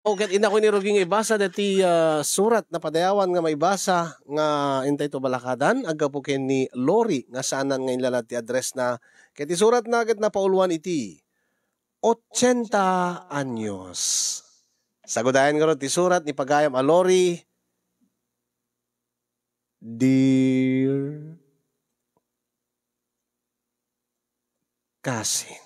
Okay, ina ko ni Roging ibasa dati surat na padayawan nga may basa nga intay to balakadan aga po ken ni Lori nga saanan nga inlalat ti address na ket ti surat na ket napauluan iti 80 anyos. Sagudayan nga ti surat ni pagayam a Lori. Dear Cousin.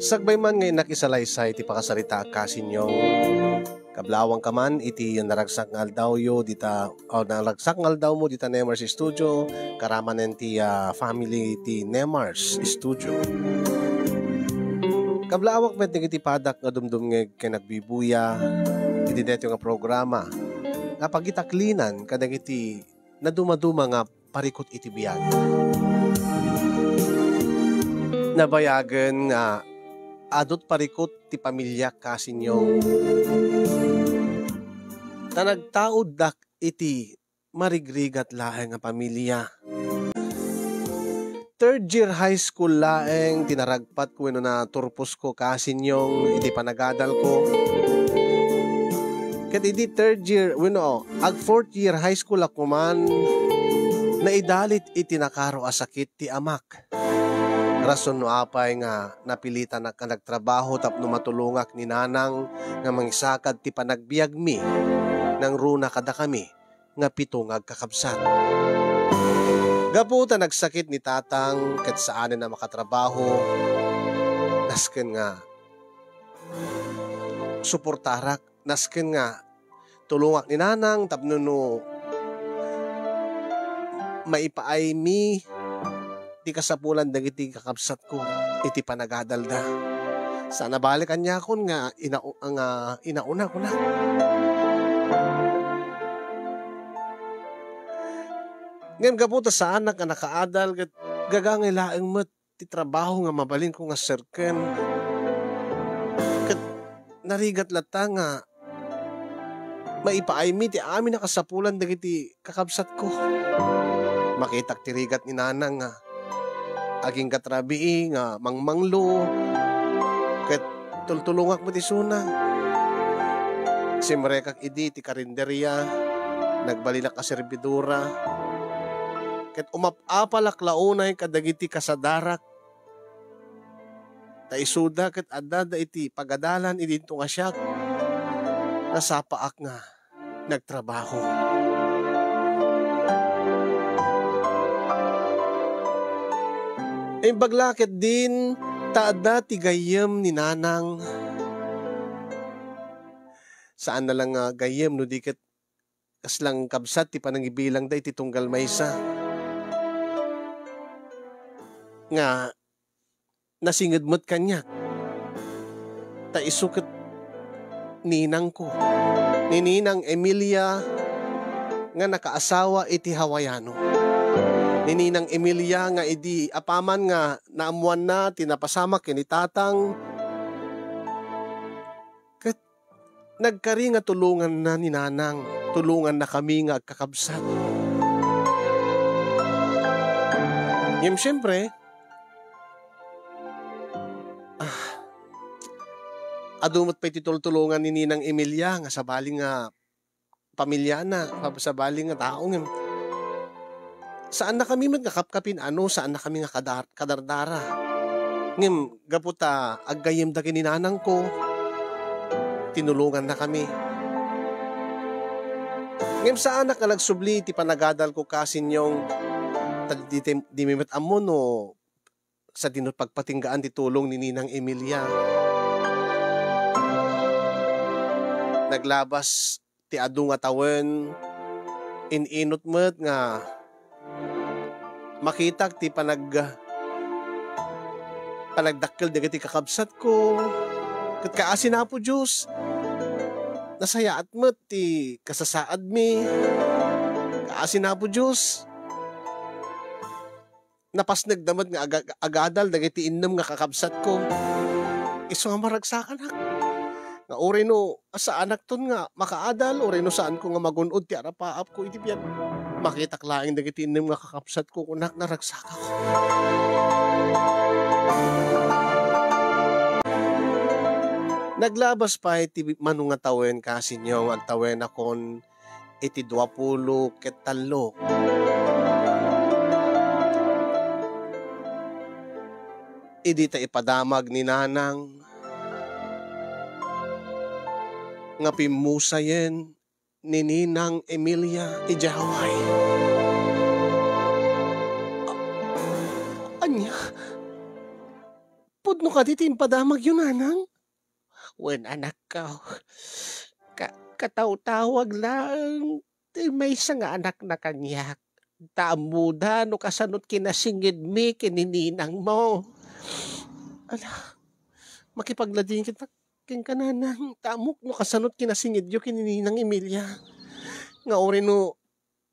Sagbay man ngay nakisalaysay ti pakasarita kasinyong kablawang kaman iti naragsak nga aldaw yo dita naragsak nga aldaw mo dita Nemars Studio karamanen ti family ti Nemars Studio. Kablawak met iti padak nga dumdum nga kinagbibuya iti deto nga programa nga pagitaklinan kadag iti naduma-duma nga parikot iti biyag. Nabayagan nga adot parikot ti pamilya kasinyong na nagtaod dak iti marigrigat laeng nga pamilya. Third year high school laeng tinaragpat ko na turpos ko kasinyong iti panagadal ko. Kat iti third year, ag fourth year high school ako man naidalit iti nakaro asakit ti amak. Rason no apay nga napilitan na ka nagtrabaho tapno matulungak ni nanang nga mangisakad ti panagbiag mi nang runa kada kami nga pitong agkakabsat. Gaputa nagsakit ni tatang ket saanen na makatrabaho nasken nga suportarak nasken nga tulungak ni nanang tapno no maipaay mi ti kasapulan dagiti kakabsat ko iti panagadalda. Sana balikan niya akon nga inauna ko na. Ngayon kaputa sa anak nga nakaadal ket gagangay laeng met ti trabaho nga mabalin ko nga serken. Ket narigat lata nga maipaay mi ti amin na kasapulan dagiti kakabsat ko. Makitak tirigat ni nanang nga aging katrabi nga mangmanglo ket tultulungak mo ti suna simrekak idi ti karinderya nagbalilak a serbidura ket umapapalak launay kadagiti kasadarak ta isuda ket adda iti pagadalan idinto nga siak nasapaak nga nagtrabaho. Ay baglakit din taada ti gayem ni nanang. Saan na lang gayem no diket kaslang kabsat ti panangibilang da iti tunggal maysa. Nga nasinged mo't kanya. Ta isuket ninang ko. Ni Ninang Emilia nga nakaasawa iti Hawaiano. Ni Ninang Emilia nga idi apaman nga naamuan na tinapasamak kini tatang ket nagkari nga tulungan na ni nanang tulungan na kami nga agkakabsat. Ngem syempre adumot pa itutulungan ni Ninang Emilia nga sabaling nga pamilya na sabaling nga tao ngem saan na kami magkakapkapin saan na kami nga kadardara. Ngem gaputa aggayem da kini nanang ko tinulungan na kami. Ngem saan na ka nagsubli ti panagadal ko kasinyong di mimet amon no sa dinot pagpatinggaan ti tulong ni Ninang Emilia. Naglabas ti adu nga tawen inot met nga makitak ti panagdakkel dagiti kakabsat ko ket kaasin na po Diyos nasayaat met ti kasasaad mi kaasin na po Diyos napasneg damat nga agadal dagiti innem nga kakabsat ko iso nga maragsakan nga uri no sa anak ton nga makaadal uri no saan ko nga magunod ti arapaap ko iti biyan. Makita klaing dagiti inem nga kakapsat ko kunak naragsak ako. Naglabas pa iti mano nga tawen kasinyo ang tawen akon iti 20 ket 3. Idi ta ipadamag ni nanang nga pimusayen ni Ninang Emilia iti Hawaii. Anya? Pudno ka diti impadamag yun, nanang? Wen anak ko, kataw-tawag lang, may isa nga anak na kanyak. Taamuda no kasanot kinasingid mi kinininang mo. Ala, makipaglading kita king kananang tamok no kasanot kinasingid yo kinininang Emilia. Nga ori no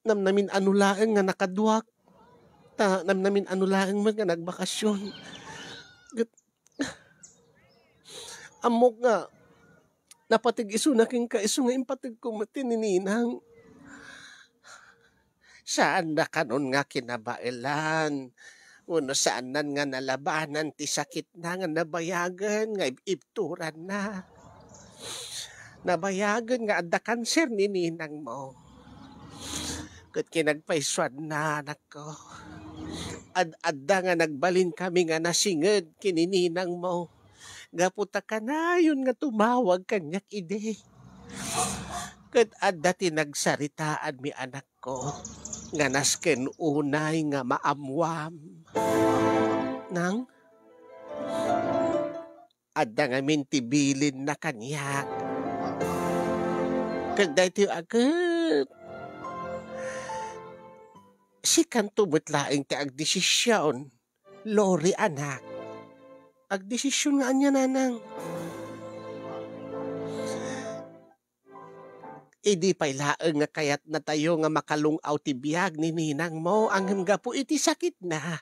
namnamin anulaeng nga nakaduak. Namnamin anulaeng man nga nagbakasyon. Amok nga, napatig iso na king kaiso nga impatig ko matinininang. Saan na kanon nga kinabailan? Uno saan nan nga nalabanan ti sakit na nga nabayagan nga ibturan na. Nabayagan nga adda kanser ni ninang mo. Kat kinagpaiswan na anak ko. Adda nga nagbalin kami nga nasinged kinininang mo. Gaputa ka na yun nga tumawag kanyak ide. Kat adda tinagsaritaan mi anak ko. Nga nasken unay nga maamwam. Nang? Adda nga mintibilin na kanyak. Kat dahiti agad. Si kanto butlaing ti agdesisyon. Lori anak. Agdesisyon nga anya nanang. Idi pailaeng nga kayat na tayo nga makalungaw ti biyag ni ninang mo ang hangga po iti sakit na.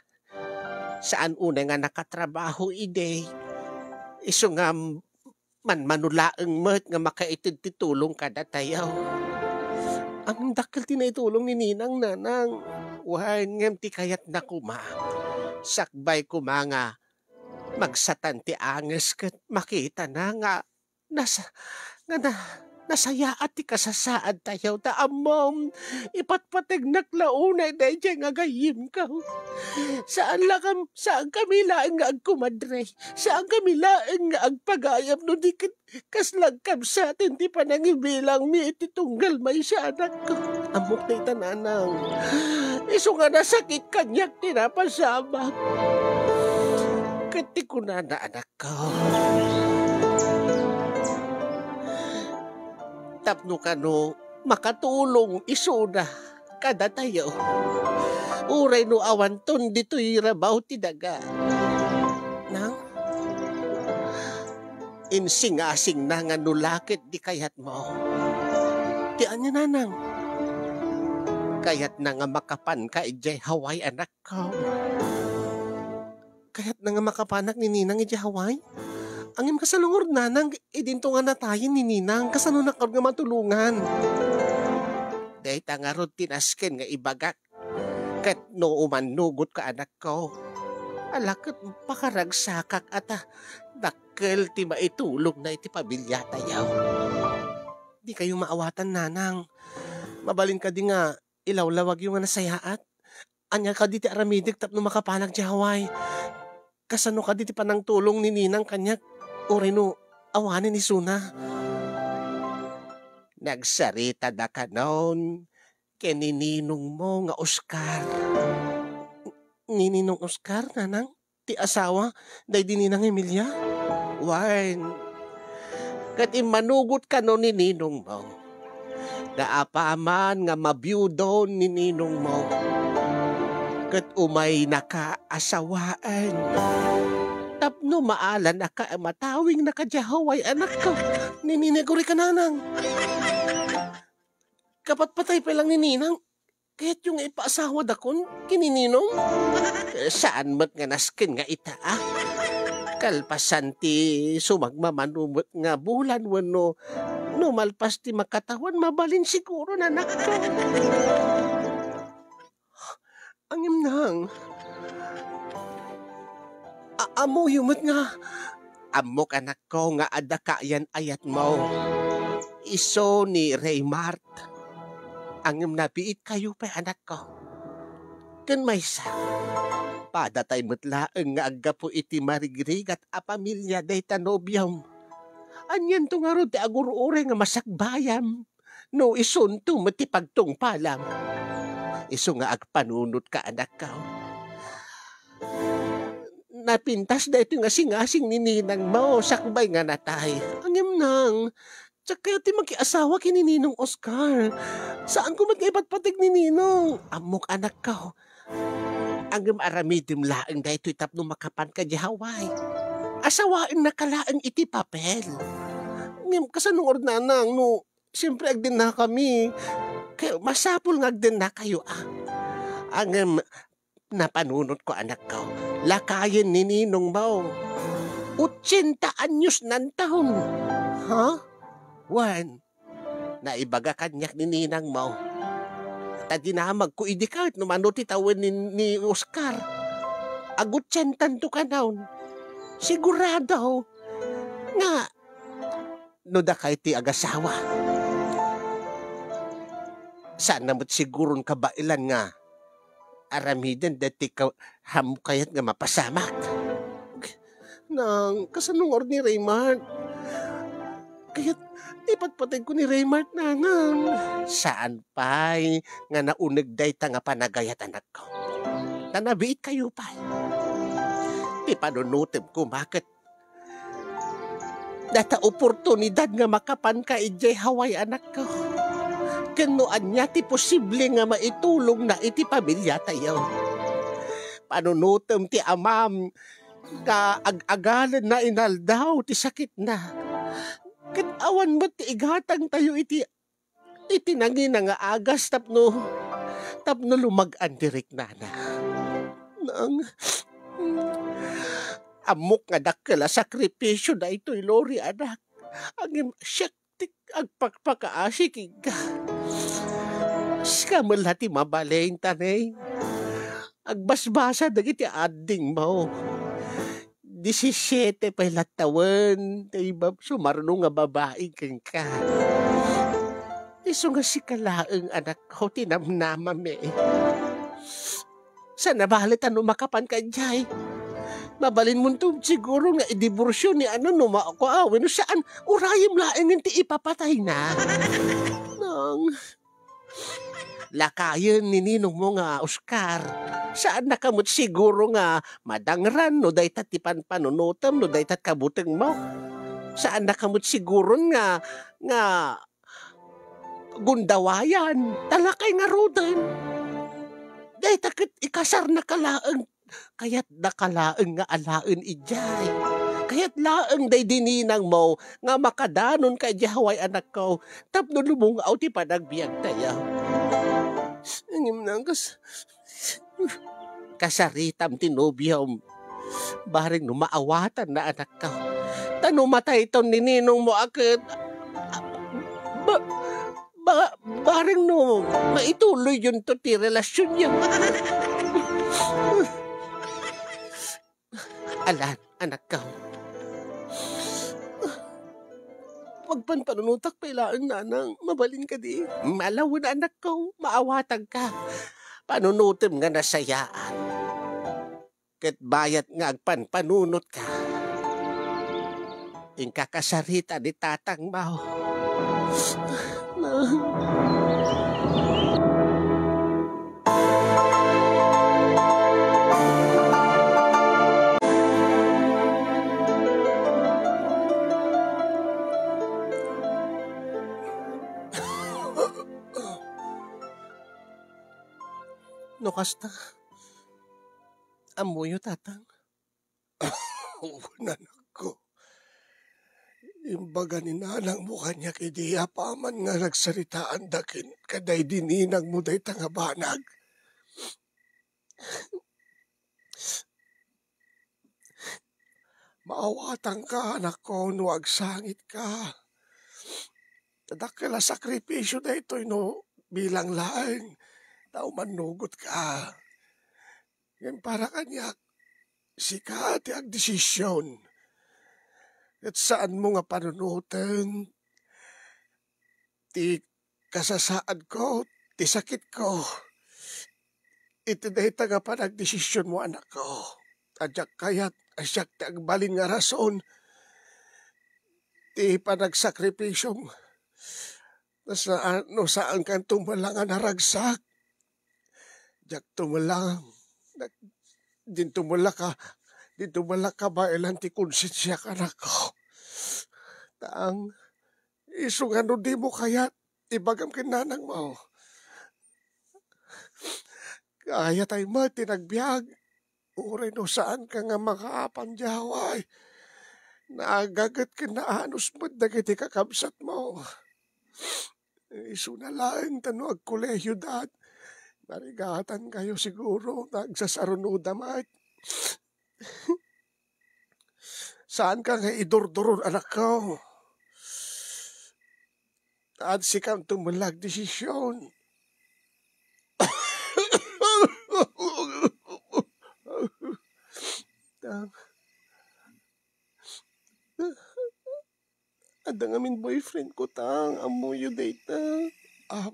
Saan una nga nakatrabaho ide. Iso nga manulaeng met nga makaitid ti tulong kada tayo. Ang dakil tinaitulong ni ninang nanang. Wan ngem ti kayat na kuma. Sakbay kuma nga magsatan ti anges ket makita na nga nasaya at ti kasasaad tayo ta amom ipatpateg naklaunay dahil nga gayim ka. Saan kami laeng nga agkumadre? Saan kami laeng nga agpagayam no di kaslagkam sa atin ti panangibilang mi iti tunggal may siya anak ko. Amok na itananaw. Iso nga nasakit kanyak tinapasabak. Kati ko na anak ko. Tapno ka no, makatulong isuna kada tayo. Uray no awanton dito'y rabaw ti daga. Nang? Insing-asing na nga nulakit di kayat mo. Ti anya nanang? Kayat na nga makapan ka ijay Hawaii anak ko. Kayat na nga makapanak ni ninang ijay Hawaii? Angim kasalungor nanang, idinto nga natayin ni ninang, kasano nakar nga matulungan. Dahil tangarod tinasken nga ibagak, kat no umanugot ka anak ko. Alakot pakaragsakak ata, dakkel ti maitulog na iti pabilya tayaw. Di kayo maawatan nanang, mabalin ka di nga ilawlawag yung nga nasayaat. Anya ka di ti aramidik tapno makapanag di Hawaii. Kasano ka di ti panang tulong ni ninang kanyak. Uri no, awanin ni Suna. Nagsarita da ka noon, kinininong mo nga Oscar. Nininong Oscar, nanang? Ti asawa, day di ninang Emilia? Wine. Kat imanugot ka no ni ninong mo. Naapaman nga mabiyudo ni ninong mo. Kat umay nakaasawaan. Tapno maalan na ka matawing nakadyahaw anak ko. Nininiguri ka nanang. Kapat patay pa lang ni ninang. Kaya't yung ipaasawa dakon, kinininong. Saan mat nga naskin nga ita ah? Kalpasan ti sumagmamanumot nga bulan wano. No malpas ti makatawan mabalin siguro na anak ko. Angim nang. Amo yumot nga. Amok anak ko nga adaka yan ayat mo. Iso ni Raymart. Angim nabiit kayo pa anak ko. Kan may sa. Padatay mutlaeng nga agapo iti marigrig at apamilya day tanobyam. Anyan to nga ro ti agurure nga masakbayam. No isunto matipagtong palam. Iso nga agpanunot ka anak ka. Napintas da ito nga singasing ni ninang mo, sakbay nga natay. Angim nang, tsaka ti magkiasawa kini Ninong Oscar. Saan ko magkaipat-patig ni Ninong? Amok anak ka. Angim aramidim laeng da ito'y tapno makapan ka di Hawaii. Asawain na kalaeng iti papel. Angim kasanong ornanang, no, siyempre agdin na kami. Kaya masapul nga agdin na kayo Angim, napanunot ko anak ko. Lakayin ni Ninong mo. 80 anyos ng taon. Ha? Wan. Naibaga kanyak ni Ninang mo. Tadinamag ko idikart no manuti tawin ni Oscar. Agut 80 to ka naon. Sigurado. Nga. No da kay ti agasawa. Saan namat sigurong kabailan nga. Aramidan dati ka hamukayat nga mapasamak. Nang kasanong or ni Raymart. Kaya't ipatpatay ko ni Raymart nanang. Saan pa'y nga naunag day ta nga panagayat anak ko. Nanabiit kayo pa. Ipanunutim ko bakit. Data oportunidad nga makapan ka ijay Hawaii anak ko. Kanoan niya ti posible nga maitulong na iti pamilya tayo. Panunutom ti amam ka ag-agalan na inaldaw ti sakit na. Kanawan mo ti igatang tayo iti nangin nga agas tapno lumag-an dirik na. Nang amok nga dakala sakripisyo na ito'y Lori anak. Ang syaktik agpakpakaasik ka. Skamal hati mabalayin tanay. Agbasbasa dagiti ading mo. 17 pa latawan. Diba, sumarunong nga babae kang ka. Iso nga si kalaeng anak ko, tinamnamam Sa nabalit ano makapan ka dyan? Mabalin mo ito siguro nga idiborsyon ni ano no makuawin. Saan urayim laeng ti ipapatay na? Nang... Lakayan ni Ninong mo nga, Oscar. Saan nakamot siguro nga madangran no daytat tipan panunutam no daytat kabuteng mo? Saan nakamot siguro nga gundawayan, talakay nga rodan. Daytat ikasar na kalaeng, kaya't nakalaeng nga alaen ijay. Kaya't laeng day dininang mo nga makadanon kay Hawaii anak ko tapno lumungaw ti panagbiag tayo. Angim nang kasaritam tinobyam baring numaawatan na anak ko. Tano matay ito ni Ninong mo akit. Baring no maituloy yun to ti relasyon niya. Alan, anak ko. Pagpanpanunutak pailaan nanang, mabalin ka di. Malawin anak ko, maawatan ka. Panunutim nga nasayaan. Kat bayat nga agpanpanunot ka. Ing kakasarita ni tatang mo. No kasta, amoyo tatang. Nanak ko. Imbaga ni nanang mo kanya kidiya paman nga nagsaritaan dakin kaday dininang mo day tangabanag. Maawatan ka anak ko no agsangit ka. Tadakala sakripisyo da ito no bilang laeng. Tao manugot ka. Ngayon para kanya, sika ti ag desisyon. At saan mo nga panunutan, ti kasasaad ko, ti sakit ko. Iti dayta nga pa nagdesisyon mo anak ko. Adyak kayat, asyak ti agbalin nga rason, ti panagsakripisyong no saan kang tumalang nga naragsak. Jak tumalang, din tumala ka ba ilan ti konsensya ka anak ko. Taang, isungano di mo kayat, ibagam kinanang mo. Kaya tayo tinagbiag, uray no saan ka nga makapanjaway. Naagagat ka na anos mo dagiti kakabsat mo. Isunalaan tano ag kolehiyo dat. Marigatan kayo siguro nagsasarunuda mat. Saan ka nga idurduron anak ko? At sikam tumulag desisyon. Adang amin boyfriend ko tang amuyo data.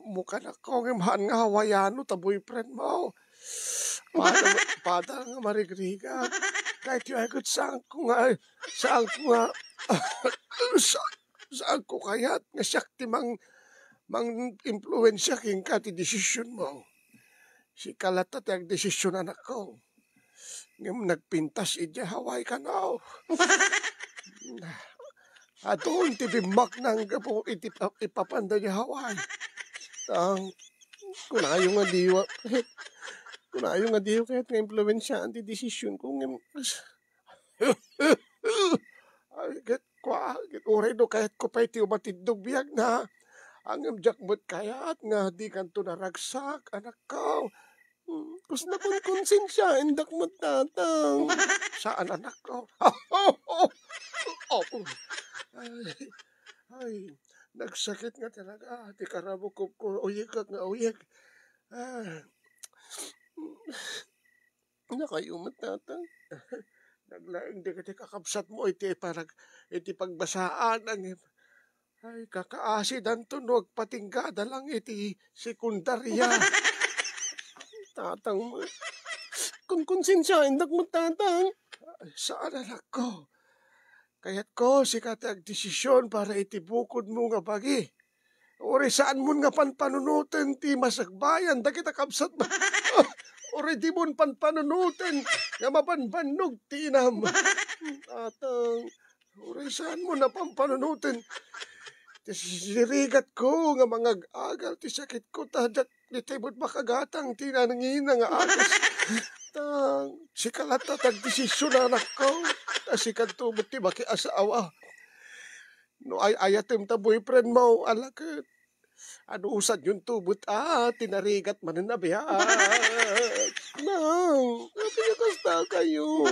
Mukha na ko ng mahan nga hawayano ta boyfriend mo. Pada nga marigriga. Kahit yung agot saan ko nga saan ko kayat nga syakti mang influensya king ka ti desisyon mo. Si kalata ti ag desisyon anak ko. Ngam nagpintas idya haway ka na. Ato ti bimak nang gapo ipapanda niya haway. Kunayo nga diwa. Kunayo nga diwa kahit nga influensya anti desisyon ko. Get uray do kahit ko pa iti umatidog biyag na. Ang jakmot kayat nga di kanto naragsak anak ko. Kus na kung konsensya, indak mo tatang. Saan anak ko? Ay, nagsakit nga talaga. Di karabo ko uyag ka nga uyag. Nakayumat tatang. Naglaing di kakabsat mo iti pagbasaan. Ay, kakaasid tunog patinggada lang iti sekundarya. Tatang mo. Kung konsensya, indak mo tatang. Saan anak ko? Kaya't ko sikatag desisyon para itibukod mo nga bagi. Uri saan mo nga panpanunutin ti masagbayan. Da kita kapsat ba? Uri di mo panpanunutin nga mapanbanog ti inam. Tatang, uri saan mo na panpanunutin. Ti sirigat ko nga mga agal ti sakit ko tadat. Di tayo makagatang tinanangina nga agos. Si kalata tagdesisyon na anak ko. Si kantumot ti baki asawa. No ayatem ta boyfriend mo, alakit. Ano usad yung tubot? Tinarigat man na biya. Nang, napinakasta kayo.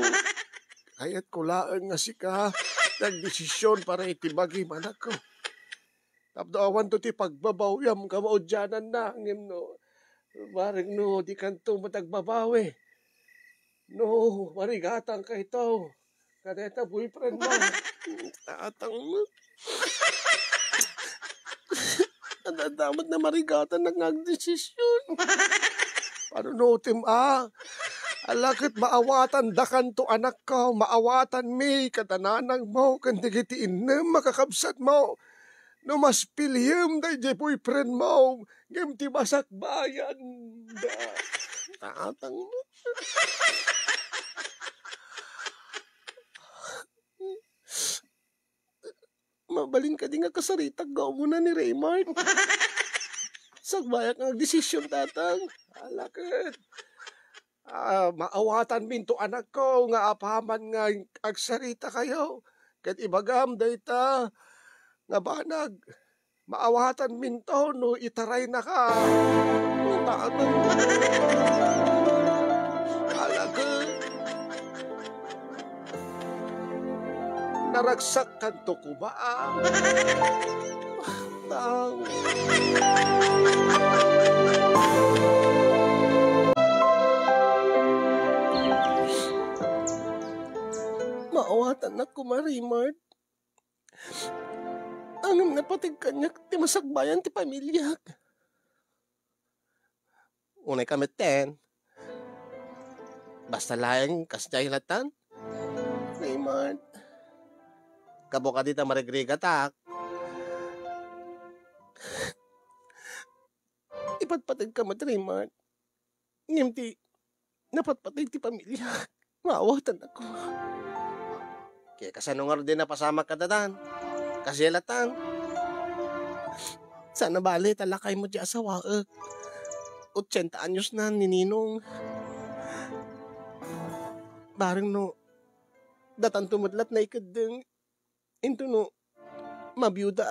Kaya't kulaan nga si ka. Nagdesisyon para itibagi manak ko. Tapdoawan to ti pagbabawyam ka maudyanan na ngem no. Maring no di kanto matagbabawi. No, marigatang ka ito. Kadeta boyfriend mo. Tatang mo. Damat na marigatan nagdesisyon. Paano no tim alakit maawatan dakan to anak ko. Maawatan mi katananang mo. Kandigiti inem makakabsat mo. No mas piliyem day di boyfriend mo. Ngem ti basak bayan. Tatang mo. Mabalin ka di nga kasaritag gaw mo na ni Raymart. Sagbayak ang desisyon tatang. Alakit. Maawatan minto anak ko nga apaman nga agsarita kayo. Kat ibagam dayta nga banag. Maawatan minto no itaray na ka. Tatang. Alakit. Naragsak kanto kubaan. Tang. maawatan na ko, Marimart. Angam napatig kanyak ti masagbayan ti pamilya. Unay kami ten. Basta laeng kasdaylatan. Raymart. Kabo ka dita marigrigatak. Ipatpatid ka mat, Raymart. Ngimti, napatpatid ti pamilya. Maawatan ako. Kaya kasanungar din na pasama ka datan. Kasilatan. Sana bali talakay mo di asawa. 80 anyos na nininong. Barang no, datan tumudlat na ikadeng. Into no, mabiyuda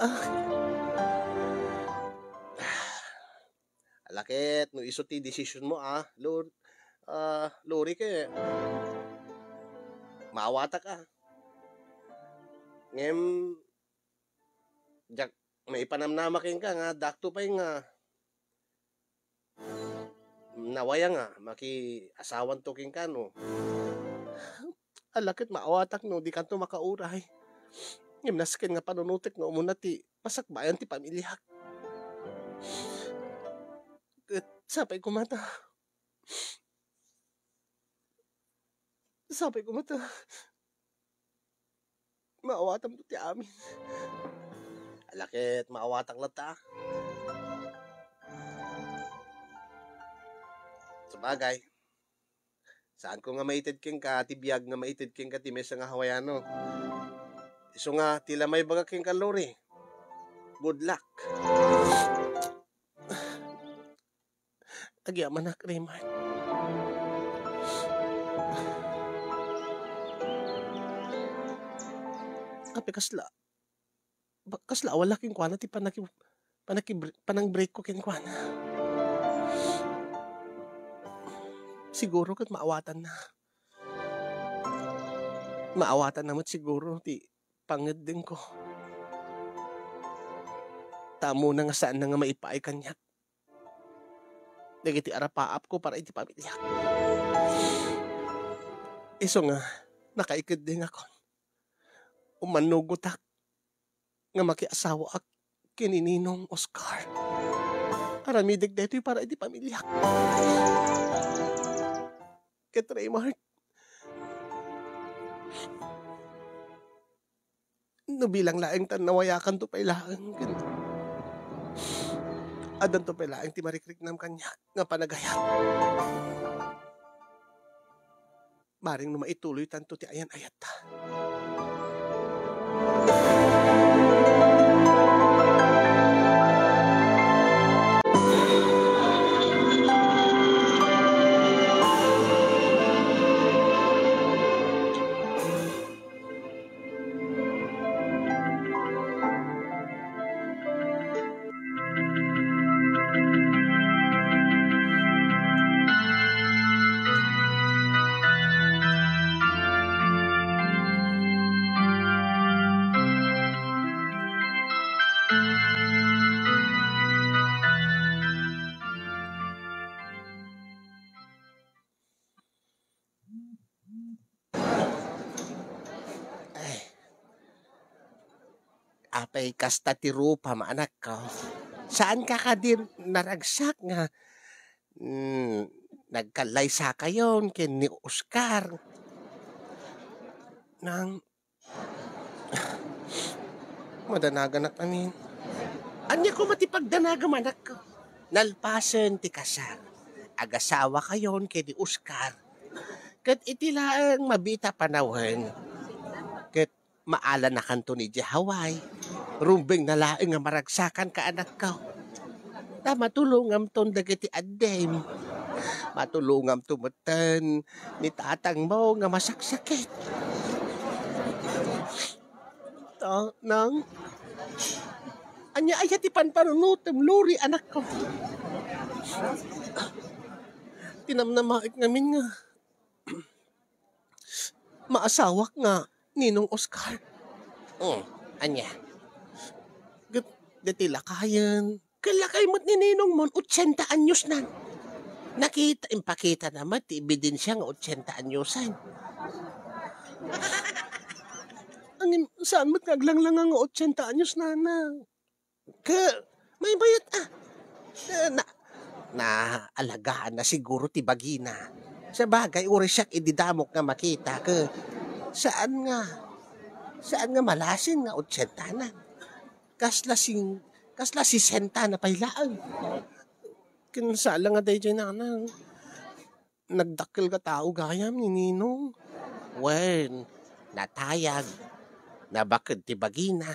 Alakit, no iso ti decision mo Lord. Lori ka maawata ka. Ngem, jak, may ipanamnamakin ka nga, dakto pa yung nawaya nga, maki asawan tuking ka, no. Alakit, maawatak, no, di ka to makauray. Ngem, naskin nga panunutik, no, umuna ti, pasakbayan ti pamilya. Sapay kumata. Sapay kumata. Maawatam to ti amin. Alakit, maawatak lata. Sabagay. Saan ko nga maitid king ka, tibiyag nga maitid king ka, timesa nga hawayano. Iso nga, tila may baga king ka, Lori. Good luck. Agyaman na, Raymart. Kape kasla wala king kwana ti panang break ko king kwana. Siguro kat maawatan na. Maawatan naman siguro ti panged din ko. Tamo na nga saan na nga maipaay kanyak. Dagiti arapaap ko para iti pamilya. Iso nga, nakaikid din ako. Umanugotak nga makiasawa ak kinininong Oscar. Aramidig dito para iti pamilya. Ket Raymart, no bilang laeng tan nawayakan to pay laeng adan to pay laeng ti marikriknam kanya nga panagayat. Maring no maituloy tanto ti ayan ayat ta. Apay kasta ti rupa maanak ko. Saan ka kadir naragsak nga? Nagkalay sa kayon ken ni Oscar. Nang madanagan amin. Anya ko matipagdanaga manak ko. Nalpasen ti kasar. Agasawa kayon ken ni Oscar. Ket itilaang mabita panawhen. Ket maala na kanto ni Hawaii. Rumbeng na laing nga maragsakan ka anak ko. Ta matulungam ton dagiti addem. Matulungam tumutan ni tatang mo nga masaksakit. Nang anya ayat ipan panunutem Lori anak ko. Tinamnamaik ngamin nga. Maasawak nga ninong Oscar. Anya. Datila kayan. Kalakay mo't ni ninong mon, 80 anyos nan. Impakita naman, ti ebidensya nga 80 anyosan. Ang saan mo't kaglanglang ang 80 anyos nanang. May bayat na alagaan na siguro ti bagina. Sa bagay, uri siyak ididamok nga makita saan nga malasin nga 80 na. Kasla si senta na pailaan. Kinsala nga day dyan nanang. Nagdakil ka tao gayam ni Ninong. Wen, natayag. Nabakid ti bagina.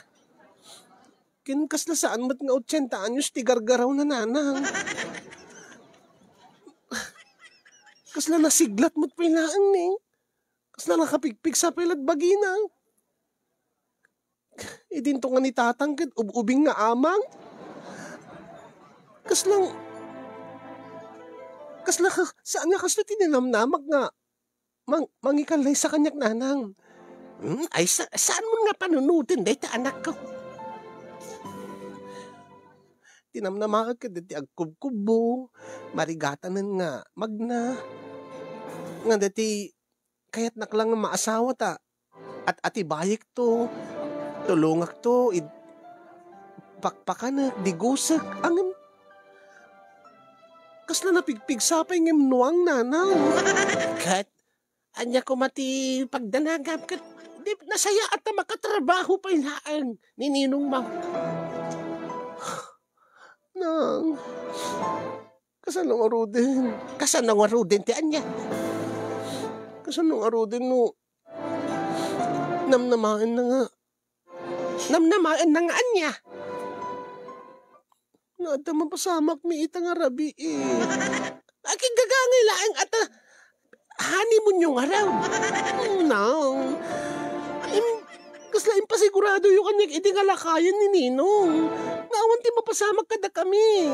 Kasla saan mo't nga 80 anyos ti gargaraw na nanang. Kasla nasiglat mo't pailaan ni. Kasla nakapigpig sa pilat bagina. Idinto nga ni tatang ubing nga amang. Kasla saan nga kasla tininamnamak nga mangikalay sa kanyak nanang. Ay saan mo nga panunutin day ta anak ko. Tinamnamak ka dati agkubkubo, marigatanan nga magna. Nga dati kayat naklang nga maasawa ta. At atibayik to, tulungak to, pakpakanak, digusak, angin. Kasla napigpig sapay ng nuwang nanang. Kat, anya ko mati pagdanagap kat, di nasaya at na makatrabaho pa ilaan ni Ninong Mau. Nang, kasanong arudin? Kasanong arudin ti anya? Kasanong arudin no? Namnamain na nga. Namnamain na nga anya. Nada mapasamak mi ita nga rabi eh. Aking gagangay laang at honeymoon yung araw. Nang, kasla impasigurado yung kanyang itingalakayan ni Ninong. Naawan ti mapasamak kada kami.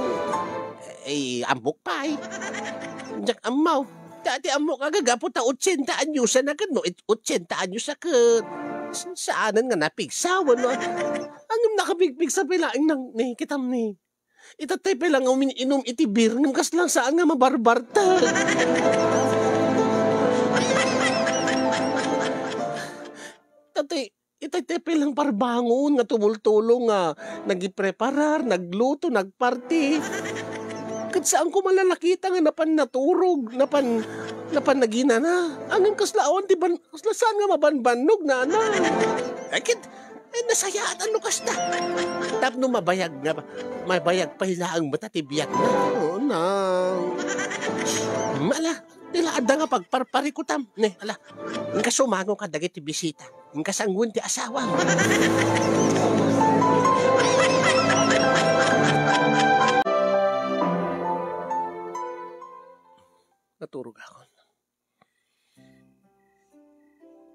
Ambok pa eh. Diyak amaw. Dati amok agagapo ta 80 anyos na kan no. 80 anyos na kan. Saanan nga napigsawan no. Ang nakapigpig sa pilaing nang kitam ni. Itatay pa lang umiinom iti beer ng kaslang saan nga mabarbarta. Tatay, itatay pa lang parbangon nga tumultulong nga nagipreparar, nagluto, nagparty. Kat saan ko malalakita nga napan naturog, napan nagina na. Anong kaslawan, di ban, kasla saan nga mabanbanog na na. Akit, nasayaan ang lukas na. Tap no mabayag pa hilaang matatibiyag na. Oo na. Mala, nilaada nga pagparparikutam. Ne, ala, ang kasumango ka dagiti bisita. Ang kasanggun ti asawa. Naturog ako.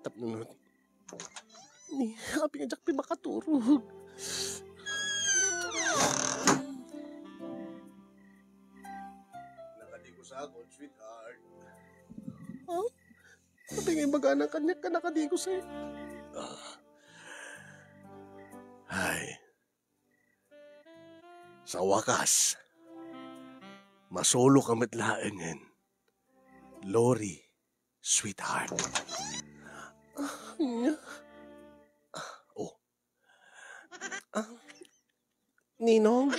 Tap nunod. Ni, habi nga jakpi makaturog. Nakadigo sa akon, sweetheart. Huh? Sabi nga yung baga ng kanyak ka nakadigo sa'yo. Ay. Sa wakas, masolo kamit laangin. Lori, sweetheart. Ninong?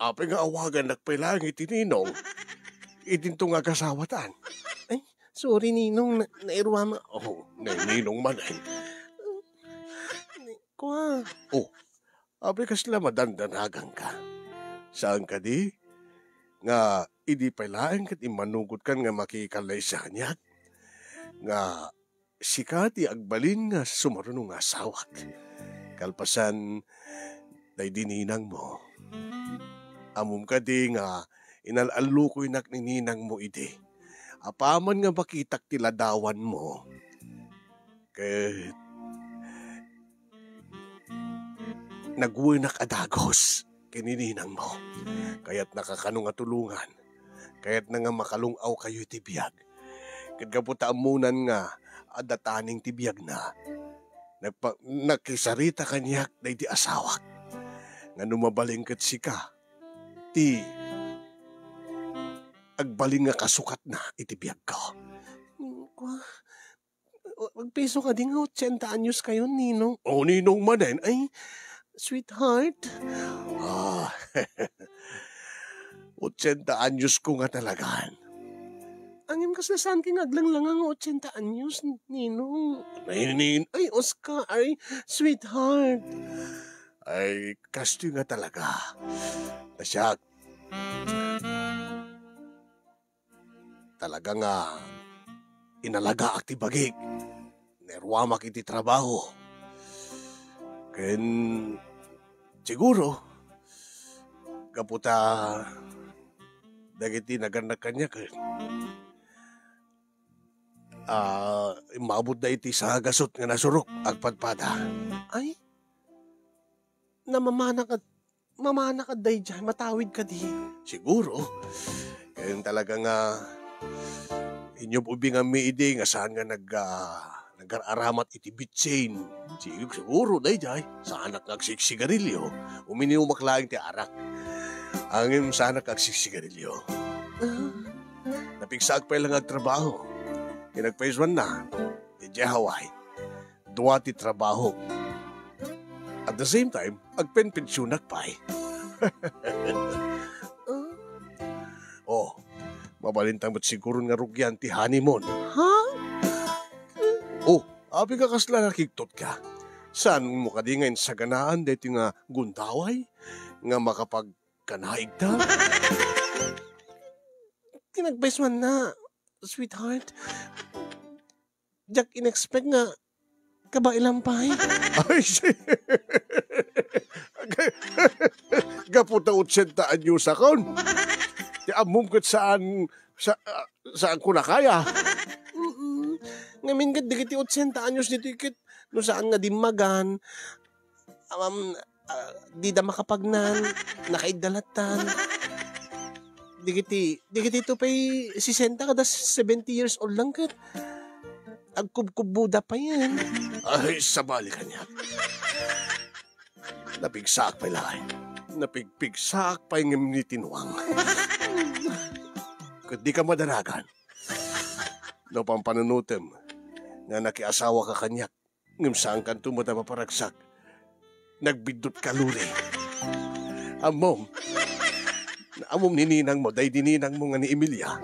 Api nga awagan nagpailang iti Ninong. Idinto nga kasawatan. Ay, sorry Ninong, nairuwa ma. Ninong man ay. Kwa. Api kasla madandanagan ka. Saan ka di? Nga, idi pailang kat imanugot kan nga makikalay sa kanyak. Nga, sikati agbalin nga sumarunong nga sawat. Kalpasan, day dininang mo. Amum ka di nga, inalalukoy nak ni ninang mo ide. Apaman nga makitak tiladawan mo. Kat, nagwinak adagos kinininang mo. Kaya't nakakanong atulungan. Kaya't na nga makalungaw kayo tibiyag. Kat kaputaamunan nga, adataning tibiyag na. Nakisarita kanyak na iti asawak. Nga numabalingkat sika. Ti agbalin nga kasukat na iti biyag ko. magpiso ka din nga 80 anyos kayo, Ninong. O, Ninong manen. Ay, sweetheart. Ah, 80 anyos ko nga talaga. Angin kas na saan kinaglang lang ang 80 anyos, Ninong. Ay, Oscar, ay, sweetheart. Ay, kasto nga talaga. Nasyak. Talaga nga, inalaga ak ti bagig. Nerwamak iti trabaho. Ken, siguro, kaputa, dagiti naganak kanya ken. Maabot na iti sa gasot nga nasurok agpadpada. Ay, mamana ka day dyan, matawid ka di. Siguro, kaya talaga nga, inyong ubing ang miidi nga saan nga nag-aramat iti bitsain. Siguro day dyan, saan nagsiksigarilyo, uminiumaklaing ti arak. Angin saan nagsiksigarilyo. Napigsag pa lang agtrabaho. Kinagpaiswan na, di Hawaii, duwa ti trabaho. At the same time, agpenpensyonak pa eh. Oh, mabalintang mo't siguro nga rugyan ti honeymoon. Ha? Oh, abi ka kasla nakiktot ka. Saan mo ka di ngayon sa ganaan dito nga guntaway? Nga makapagkanaig ta? Kinagpaiswan na, sweetheart. Jack in-expect nga kabailampay. Ay, gaputa 80 anyos akon. Di amom kat saan ko na kaya. Ngamin kat digiti 80 anyos dito ikit. No saan nga dimagan. Di da makapagnan. Nakaidalatan. Digiti ito pa'y 60 kada 70 years old lang kat. Agkubkubuda pa yan. Ay, sabali ka niya. Napigsak pa lang. Napigpigsak pa yung nitinuang. Kung di ka madanagan, no pang panunutem, nga nakiasawa ka kanyak, ngam saan kan tumata maparagsak, nagbidot kaluri. Amom nininang mo, day dininang mo nga ni Emilia.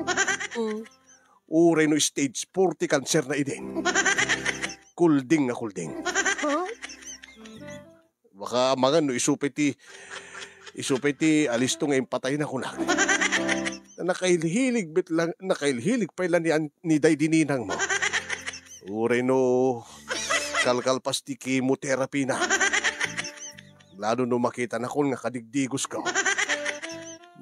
Uray no stage 40 cancer na idin. Kulding na kulding. Huh? Baka mga no isupiti alisto ngayon patay na kunak. Nakailhilig pa ilan ni day dininang mo. Uray no kalkalpas ti chemotherapy na. Lalo no makita na kung nga kadigdigos ka.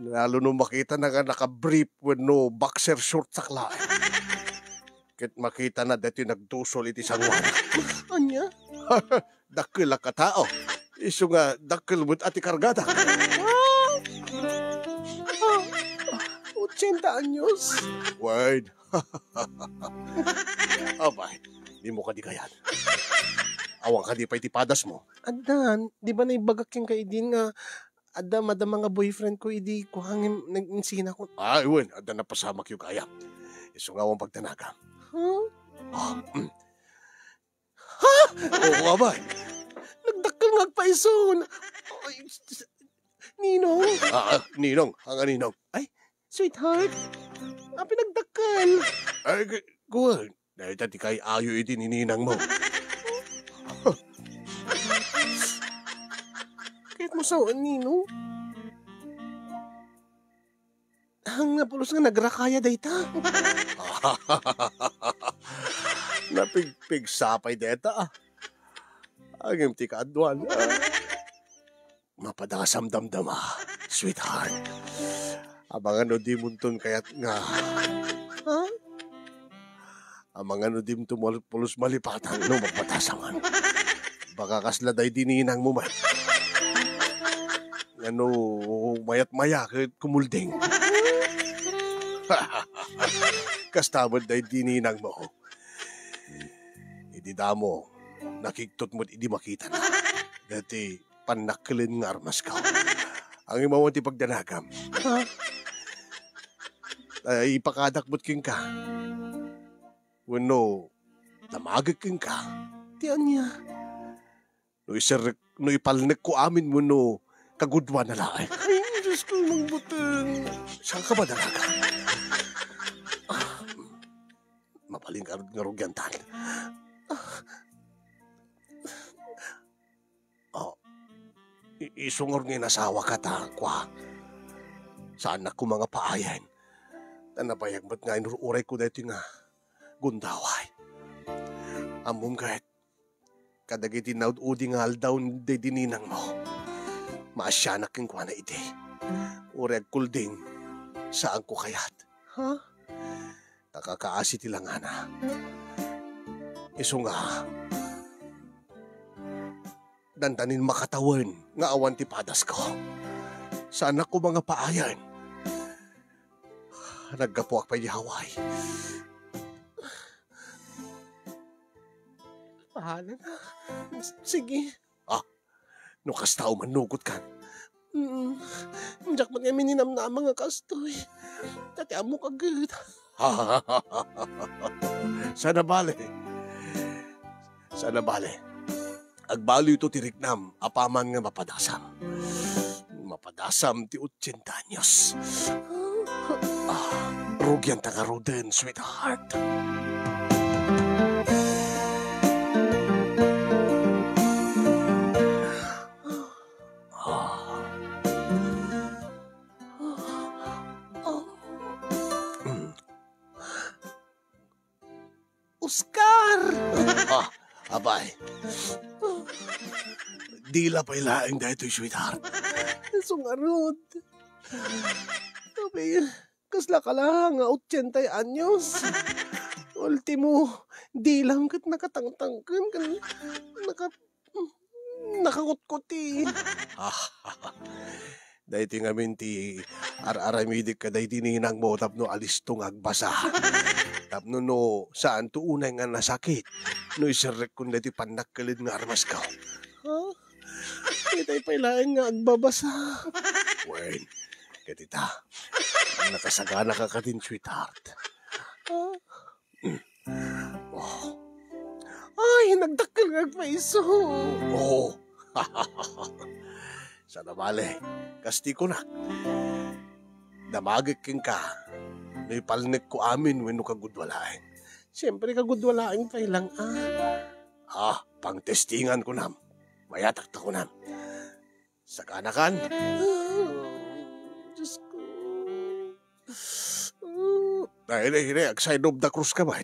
Lalo no makita na nga naka-brief with no boxer short sakla. Kit makita na dati nagdusol iti sangwan. Anya? Dakil ka tao. Iso nga dakil mo't ati kargada. 80 anyos. Word. Abay, di mo ka di kayan. Awang ka di pa itipadas mo. Adan, di ba naibagak yung kaidin nga ada mga boyfriend ko idi ko hangin nag-insina ko. Ay, wen, ada na pasamak yung kaya. Iso nga awang pagtanaga. Huh? Ha? Oo, abay. Nagdakkel nga agpaison. Ninong. Ninong. Hanga Ninong. Ay, sweetheart. Pinagdakkel. Ay, good. Dahil tati kay ayo iti nininang mo. Kahit mo saan, Ninong. Hang napulos nga nagrakaya dayta. Napigpig sapay deta. Ang imti ka adwan. Mapadasam damdama, sweetheart. Abang ano di munton kayat nga. Ha? Amang ano di mo pulos malipatan no magpatasaman. Baka kasladay dininang mo man. Ano, mayat-maya kahit kumulding. Kastamad day dininang mo. Idi damo, nakiktot mo't idi makita na. Dati, panakilin nga armas ka. Ang imawan ti pagdanagam. Ha? Ay, ipakadak mo't king ka. Wano, Namagiging ka. Tiyan niya. No ipalnek ko amin mo no kagudwa na laay. Ay, Diyos ko, mang butang. Saan ka ba dalaga? Mapaling ka nga rugyantan. Isungor nga nasawa ka ta, kwa. Saan ako mga paayan? Tanapayag ba't nga inururay ko dito nga gundaway. Among kahit kadagiti naud-udi nga aldaw di dininang mo. Maasyanak yung kwa na ide. Ureg kulding saan ko kayat. Ha? Nakakaasi tilang ana. Iso nga, dandanin makatawan nga awan ti padas ko. Saan ako mga paayan? Naggapuak pa yaway. Pahala na. Sige. No kastaw manugot ka. Diyak man nga mininam na mga kastoy. Dati amo kagad. Sana bale. Agbalo ito tiriknam, apaman nga mapadasam. Mapadasam ti 80 anyos. Rugyan tangaruden, sweetheart. Oscar! Abay. Dila pa ilaing dahito, sweetheart. Sungarod. Sabi, kasla ka lang, 80 anyos. Ultimo, di lang kat nakatangtangkan, nakakutkuti. Dahito nga minti, aramidik ka dahito ninang mo, tapno alis tong agbasa. Tapno no, saan to unay nga nasakit? No isirek kung dati panakkalid nga armas ka. Ha? Kita'y pailain nga agbabasa. Wen, katita, nakasagana ka katin, sweetheart. Ay, nagdakil nga agpaiso. Oo. Sana bale, kasti ko na. Damagikin ka. May palnek ko amin when no kagudwalain. Siyempre kagudwalain pa ilang pang testingan ko nam. Mayatak ta ko nam. Sakanakan. Diyos ko. Hiri, side of the cross ka ba?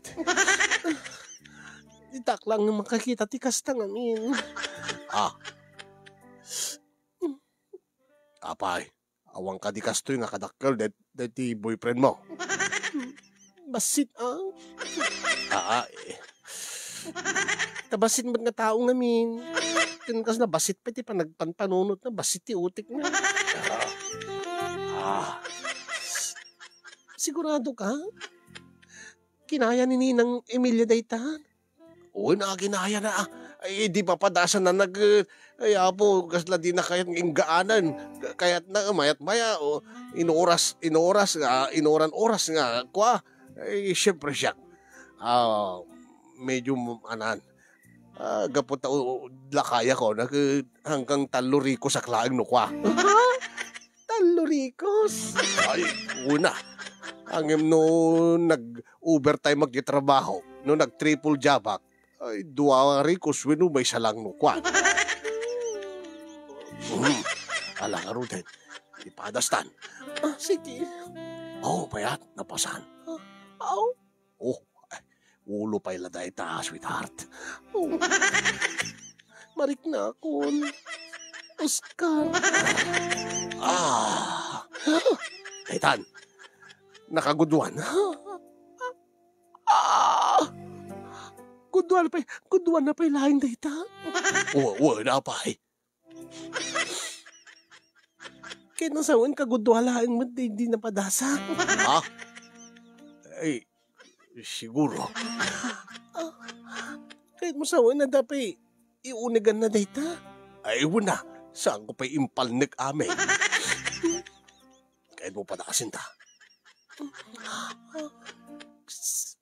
Itak lang ng makakita tikas tang amin. Apay, awang ka di kastoy nga kadakkel dati boyfriend mo. Basit Tabasit ba't nga taong namin? Kas na basit pa ti panagpanpanunot na basit ti utik na. Sigurado ka? Kinaya ni Ninang Emilia daytan? Oo, kinaya na. Ay, di papadasan na ay apo, kasla di na kayat ingaanan. Kayat na mayat-maya, o inoras nga, kwa. Ay, syempre siya. Medyo, gapot na lakaya ko, hanggang taluriko sa klaang no, kwa. Ha? Talurikos? Ay, una. Hanggang no, nag-overtime magditrabaho, no, nag-triple jabak, ay, 2 rikos, wino may salang no, kwa. Ala nga rin, ipadastan. Sige. Payat, napasan. Ulo pa ila dahi ta, sweetheart. Marik na akon. Oscar. Kaitan, nakagudwan. Gudwan na pa ilahin dahi ta. Na pa eh. Kaya nasawan kagudwalahan mo, di napadasa. Ay, siguro. Kahit mo sawan na dapat iunigan na data. Ay, wala. Saan ko pa impalnek amin? Kahit mo padakasin ta.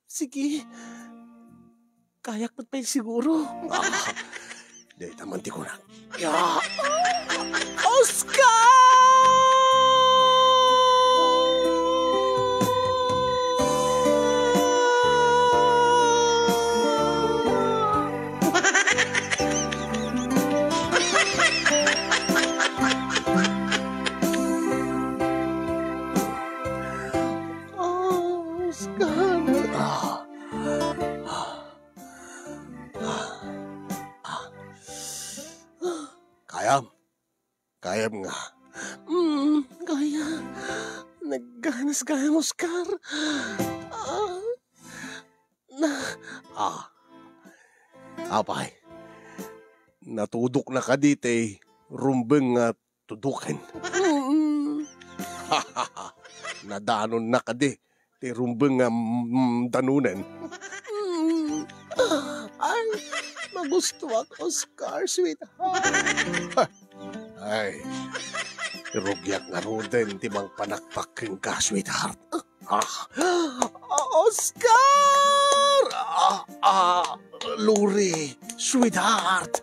Sige. Kayak ba't pa siguro? Di, tamanti ko na. Yeah. Oscar! Kayam nga. Kaya. Nagganas kaya, Oscar. Apay. Natudok na ka dito rumbeng nga tudukin. Nadanon na ka di. Ti rumbeng nga danunan. Ay, magusto ako, Oscar, sweetheart. Ay, rugyak nga roden, timang panakpaking ka, sweetheart. Oscar! Luri, sweetheart.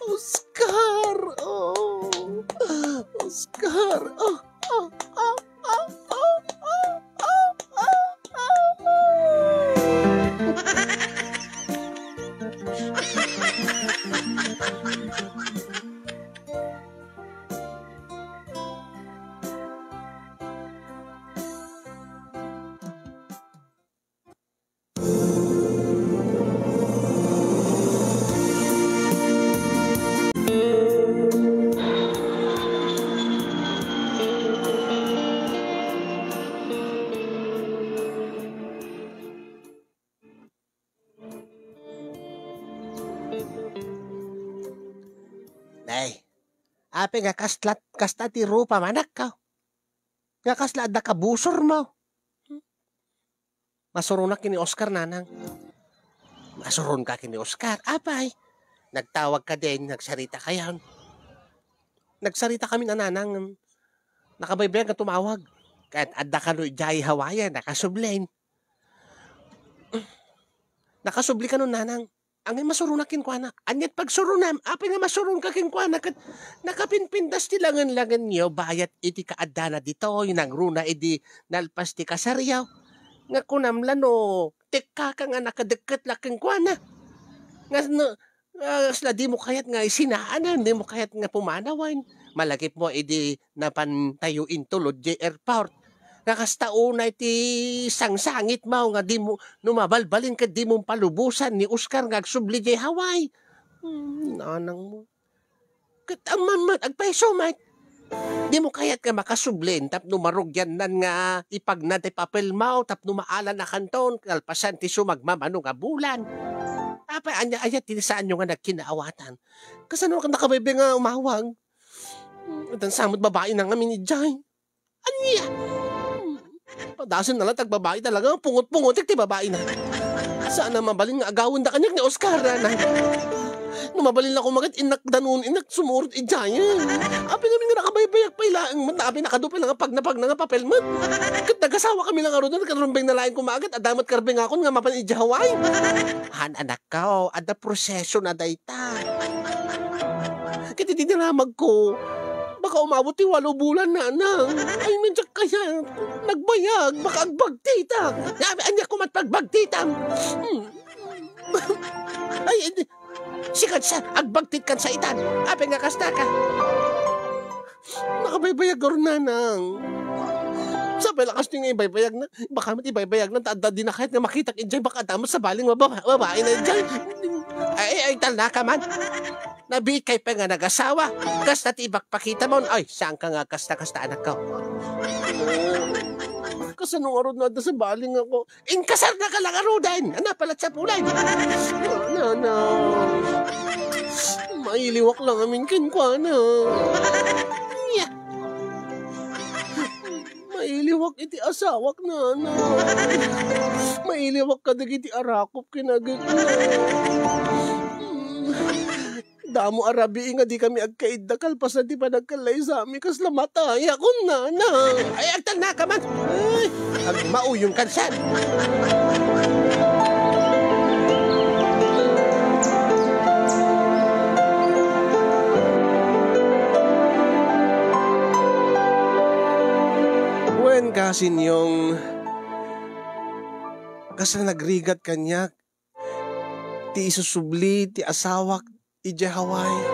Oscar! Oscar! Nay, ape nga kasta ti rupa manak ka. Nga kasla da ka busor mo. Masuron na kini Oscar, nanang. Masuron ka kini Oscar. Apay, nagtawag ka din, nagsarita kayan. Nagsarita kami na nanang. Nakabaybayan ka tumawag. Kahit adda ka no jay Hawaii, nakasublain. Nakasubli ka nun, nanang. Ang masurunakin ko anak. Anyat pag surunam, apay nga masurun ka kin ko anak. Nakapinpindas ti langan-langan niyo, bayat iti kaadana dito, yung nangruna iti nalpas ti kasaryaw. Nga kunamlan o, tikka ka nga nakadeket laking ko anak. Nga sila di mo kayat nga isinaanan, di mo kayat nga pumanawan. Malagip mo iti napantayuin tulod di airport. Nakastauna iti sangsangit mo nga di mo numabalbalin ka di mong palubusan ni Oscar nga agsubli di Hawaii. Nanang mo. Ang mamat, agpaiso mat. Di mo kayat ka makasublin tap numarugyan nan nga ipagna ti papel mo tap numaala na kanton kalpasan ti sumagmamano nga bulan. Apa anya ayat tinisaan nyo nga nagkinaawatan. Kasano ka nakabaybe nga umawag? At ang samot babae na nga minidjay. Anya? Padasan na lang tagbabae talaga. Pungot-pungot ti babae na. Saan na mabalin nga agawin da kanyak ni Oscar na. Numabalin lang kumagat inak danon, inak sumurot idjayan. Api namin nga nakabaybayak pa ilaang mat na api nakadupay lang pag nga papel mat. Kat nagasawa kami lang aron na nagkarumbeng na laing kumagat at damat karbeng akon nga mapan idjaway. Han anak ka ada proseso na dayta. Kiti diniramag ko. Baka umabot ti 8 bulan na. Ay, nandiyak kaya. Nagbayag. Baka agbagtitang. Anya ko matpagbagtitang. Ay, sikat sa agbagtit kan sa itan. Ape nga kasta ka. Nakabaybayag garo nanang. Sabi lakas nyo nga ibaybayag na. Baka ibaybayag na. Taada din na kahit na makita kinjay. Baka damot sa baling babae na dyan. Ay, talna ka man. Nabiit kay pa nga nag-asawa. Kasta tibak pakita mo. Ay, saan ka nga kasta-kasta anak ko? Kasanong arod na sa baling ako. Inkasar na ka lang arodan. Ano palat sa pulay? No. Mailiwak lang amin kinkwana. Yeah. Mailiwak iti asawak na. Mailiwak ka iti arakop kinagit na. Damo arabi nga di kami agkaida kalpasan di pa nagkalay sa amin kas lamatay akong nana. Ay, agtang na ka man. Ay, agmauyong kansan. kasin yung kasi nagrigat kanya ti isusubli ti asawak iti Hawaii.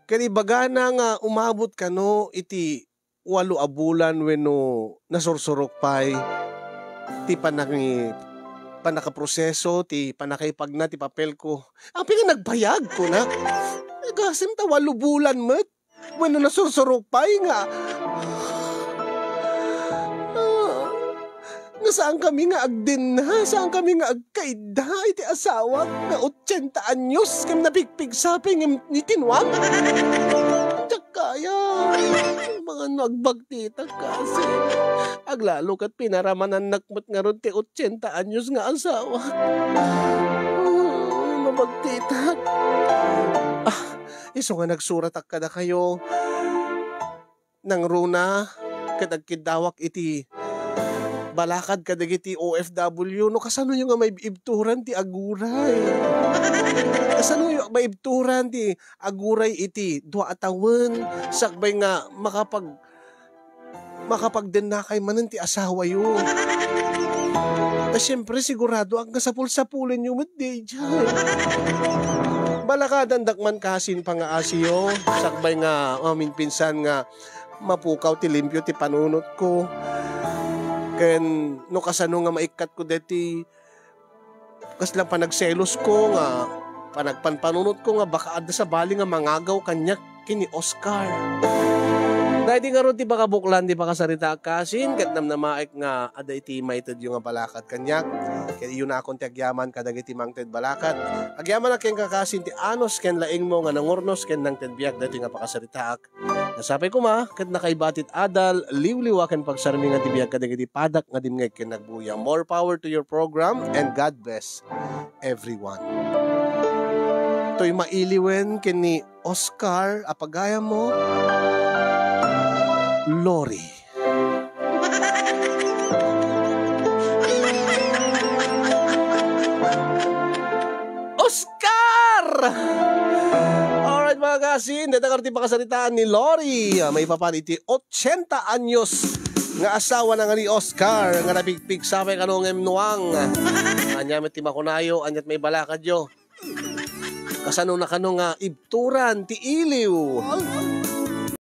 Kani bagana nga umabot kano iti 8 a bulan wenno nasursurok pay ti panakaproseso ti panakaipag na ti papel ko. Ang nagbayag ko na. Gasim ta 8 bulan met. Wenno nasursurok pay nga. Nga saan kami nga agdin na, saan kami nga agkaida iti asawa nga 80 anyos kami napigpig saping ni tinwang. Tiyak kaya, mga nagbagtita kasi. Aglalo kat pinaramanan nakmat nga ron ti 80 anyos nga asawa. Mabagtita. Iso nga nagsurat ak kada kayo nang runa kadagkidawak iti balakad kadagiti OFW no kasano yung nga may ibturan ti aguray. Kasano yung may ibturan ti aguray iti 2 tawen sakbay nga makapagden na kay manan ti asawa yun. Siyempre sigurado ang kasapul-sapulin yung matday dyan. Balakad ang dakman kasin pa nga asiyo sakbay nga pinsan nga mapukaw ti limpyo ti panunot ko. Ken no kasano nga maikat ko deti kaslang panagselos ko nga panagpanpanunot ko nga baka adda sa bali nga mangagaw kanya kini Oscar. Dahil di nga ron ti baka buklan di baka sarita kasin ket nam na maik nga ada iti maited yung nga balakat kanyak ket iyon na akong ti agyaman kadag iti mangted balakat agyaman na ken kakasin ti anos ken laing mo nga nangurnos ken nang ted biag dati nga pakasaritaak. Nasapay ko ma ket nakaibatit adal liwliwa ken pagsarmi nga ti biag kadag iti padak nga dimngeg ken nagbuyang. More power to your program and God bless everyone. To'y mailiwen ken ni Oscar apagaya mo Lori. Oscar! Alright mga kasin, dito karti pakasaritaan ni Lori. May papaniti 80 anyos nga asawa na nga ni Oscar nga napigpig sa may kanong emnuang. Anya may timakunayo, anyat may balakadyo. Kasano na kanong ibturan, ti iliw.